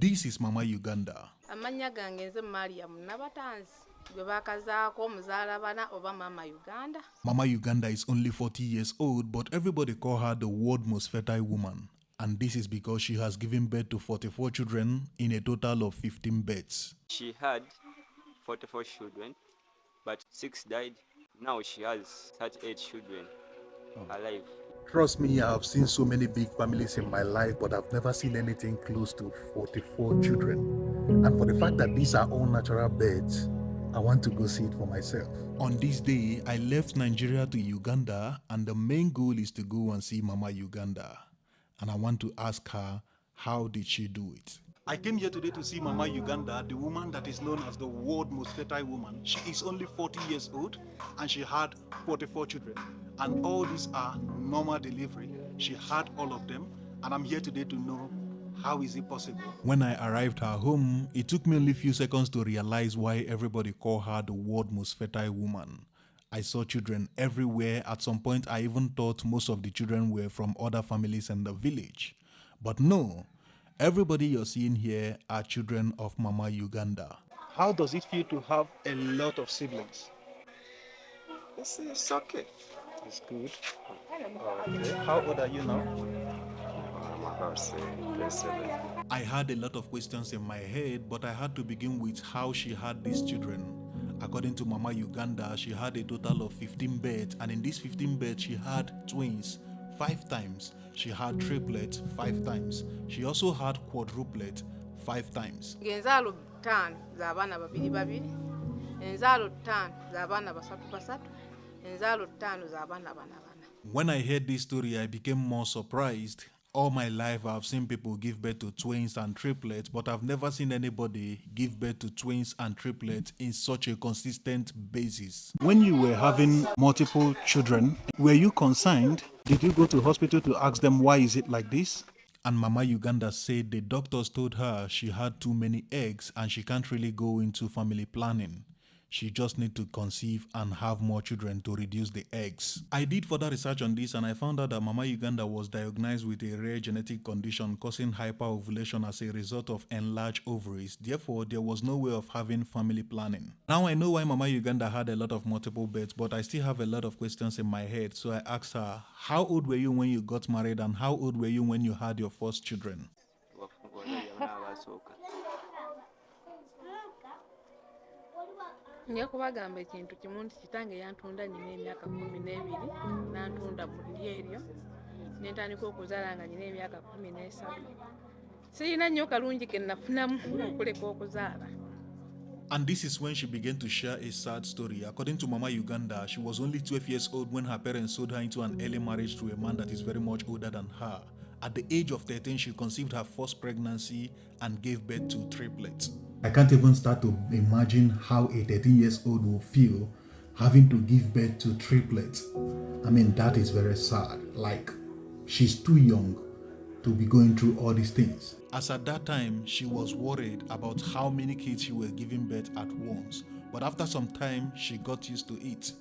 This is Mama Uganda. Amanya gange nze Mariam Nabatanzi Babirye oba Mama Uganda. Mama Uganda is only 40 years old, but everybody call her the world's most fertile woman. And this is because she has given birth to 44 children in a total of 15 births. She had 44 children, but 6 died. Now she has 38 children alive. Trust me, I have seen so many big families in my life, but I've never seen anything close to 44 children. And for the fact that these are all natural births, I want to go see it for myself. On this day, I left Nigeria to Uganda, and the main goal is to go and see Mama Uganda. And I want to ask her, how did she do it? I came here today to see Mama Uganda, the woman that is known as the world's most fertile woman. She is only 40 years old and she had 44 children. And all these are normal delivery. She had all of them, and I'm here today to know how is it possible. When I arrived at home, it took me only a few seconds to realize why everybody called her the world's most fertile woman. I saw children everywhere. At some point, I even thought most of the children were from other families in the village. But no, everybody you're seeing here are children of Mama Uganda. How does it feel to have a lot of siblings? It's okay. It's good. Okay. How old are you now? I'm about to say 27. I had a lot of questions in my head, but I had to begin with how she had these children. According to Mama Uganda, she had a total of 15 births, and in these 15 births, she had twins 5 times. She had triplets 5 times. She also had quadruplet 5 times. Enzalo 5 z'abaana babiri babiri, enzalo 5 z'abaana basatu basatu, enzalo 5 z'abaana bana bana. When I heard this story, I became more surprised. All my life, I've seen people give birth to twins and triplets, but I've never seen anybody give birth to twins and triplets in such a consistent basis. When you were having multiple children, were you concerned? Did you go to hospital to ask them why is it like this? And Mama Uganda said the doctors told her she had too many eggs and she can't really go into family planning. She just needs to conceive and have more children to reduce the eggs. I did further research on this and I found out that Mama Uganda was diagnosed with a rare genetic condition causing hyperovulation as a result of enlarged ovaries. Therefore, there was no way of having family planning. Now I know why Mama Uganda had a lot of multiple births, but I still have a lot of questions in my head. So I asked her, how old were you when you got married and how old were you when you had your first children? Nja kubagamba ekintu kimu nti kitange yantunda nyina emyaka 12 n'antunda mu lyeryo n'entandika okuzaala nga nyina emyaka 13. Sirina nnyo kalungi ke nafunamu okuleka okuzaala. And this is when she began to share a sad story. According to Mama Uganda, she was only 12 years old when her parents sold her into an early marriage to a man that is very much older than her. At the age of 13, she conceived her first pregnancy and gave birth to triplets. I can't even start to imagine how a 13-year-old will feel having to give birth to triplets. I mean, that is very sad. Like, she's too young to be going through all these things. As at that time, she was worried about how many kids she was giving birth at once. But after some time, she got used to it.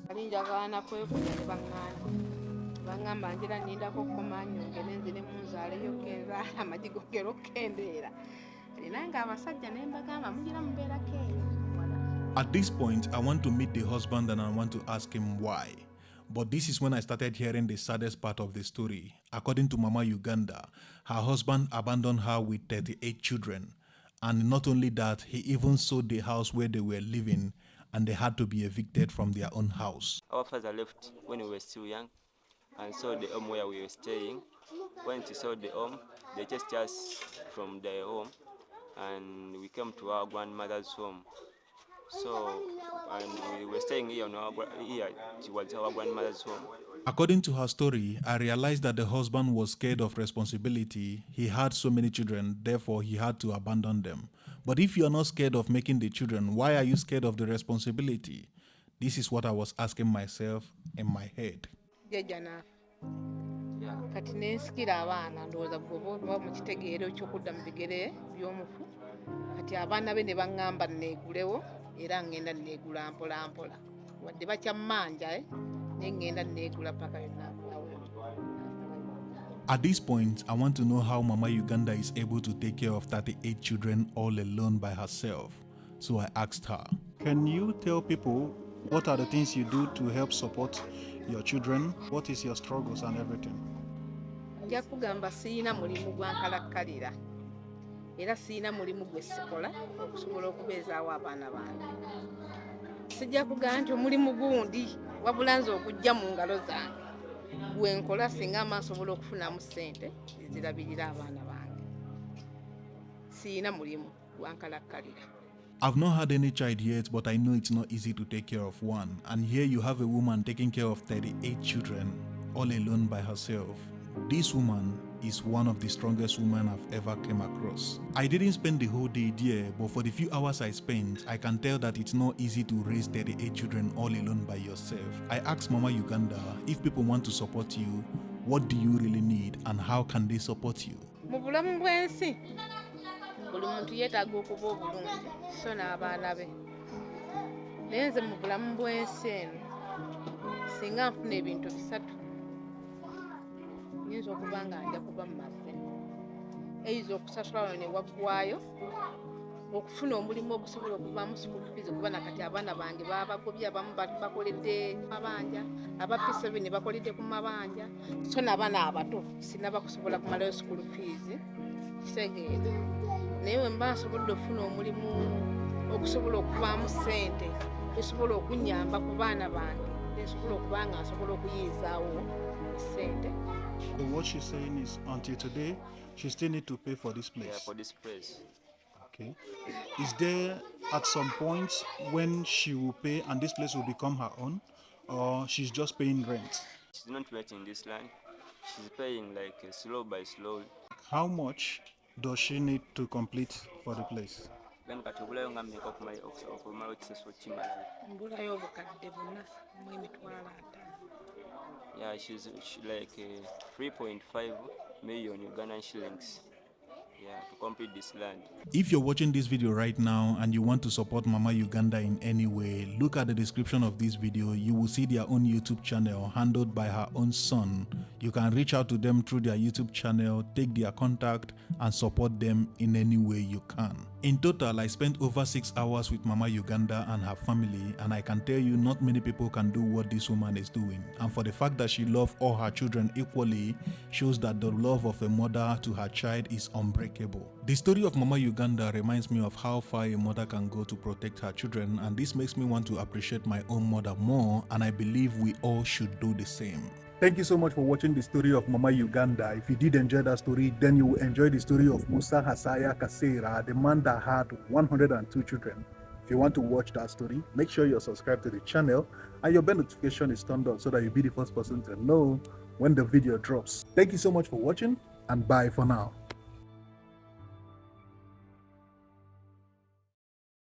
At this point, I want to meet the husband and I want to ask him why. But this is when I started hearing the saddest part of the story. According to Mama Uganda, her husband abandoned her with 38 children. And not only that, he even sold the house where they were living and they had to be evicted from their own house. Our father left when we were still young and sold the home where we were staying. When he sold the home, they chased us from their home and we came to our grandmother's home. So, and we were staying here towards our grandmother's home. According to her story, I realized that the husband was scared of responsibility. He had so many children, therefore he had to abandon them. But if you're not scared of making the children, why are you scared of the responsibility? This is what I was asking myself in my head. Kati nensikira abaana ndowooza bw'oba mu kitegeero eky'okudda mu bigere by'omufu kati abaana be ne baŋŋamba neegulewo era ngenda neegula mpola mpola wadde bakyammanja naye ngenda neegula paka yonna. At this point, I want to know how Mama Uganda is able to take care of 38 children all alone by herself. So I asked her. Can you tell people what are the things you do to help support your children? What is your struggles and everything? Nja kugamba siyina mulimu gwankalakkalira era siyina mulimu gwe sikola okusobola okubeezaawo abaana bange. Sijja kugamba nti omulimu gundi wabula nze okujja mu ngalo zange gwe nkola singa amansobola okufunamu ssente ezirabirira abaana bange. Siyina mulimu gwankalakkalira. I've not had any child yet, but I know it's not easy to take care of one. And here you have a woman taking care of 38 children all alone by herself. This woman is one of the strongest women I've ever came across. I didn't spend the whole day there, but for the few hours I spent, I can tell that it's not easy to raise 38 children all alone by yourself. I asked Mama Uganda, if people want to support you, what do you really need and how can they support you? Mu bulamu bw'ensi buli muntu yeetaaga okuba obulungi so n'abaana be. Naye nze mu bulamu bw'ensi eno singa nfuna ebintu bisatu nyinza okuba nga nja kuba mumaze. Eyiza okusasula wano ne waggwayo, okufuna omulimu ogusobola okuvaamu school fees kuba nakati abaana bange babagobye, abamu bakoledde mabanja, aba P7 bakoledde ku mabanja, so n'abaana abato sinaba kusobola kumalayo school fees. Kitegeeza naye we mba nsobodde okufuna omulimu okusobola okuvaamu ssente esobola okunnyamba ku baana bange nesobola okuba nga nsobola okuyizaawo ssente. So what she's saying is until today, she still need to pay for this place. Yeah, for this place. Okay. Is there at some point when she will pay and this place will become her own, or she's just paying rent? She's not renting this land. She's paying like slow by slow. How much does she need to complete for the place? Then katubulayo nga mmeka okumala ekisaso kimala. Mbulayo obukadde buna mu emitwalo 5. Yeah, she's like 3.5 million Ugandan shillings. Yeah, to complete this land. If you're watching this video right now and you want to support Mama Uganda in any way, look at the description of this video. You will see their own YouTube channel handled by her own son. You can reach out to them through their YouTube channel, take their contact and support them in any way you can. In total, I spent over 6 hours with Mama Uganda and her family, and I can tell you not many people can do what this woman is doing. And for the fact that she loves all her children equally shows that the love of a mother to her child is unbreakable. The story of Mama Uganda reminds me of how far a mother can go to protect her children, and this makes me want to appreciate my own mother more, and I believe we all should do the same. Thank you so much for watching the story of Mama Uganda. If you did enjoy that story, then you will enjoy the story of Musa Hasaya Kasera, the man that had 102 children. If you want to watch that story, make sure you're subscribed to the channel and your bell notification is turned on so that you'll be the first person to know when the video drops. Thank you so much for watching and bye for now.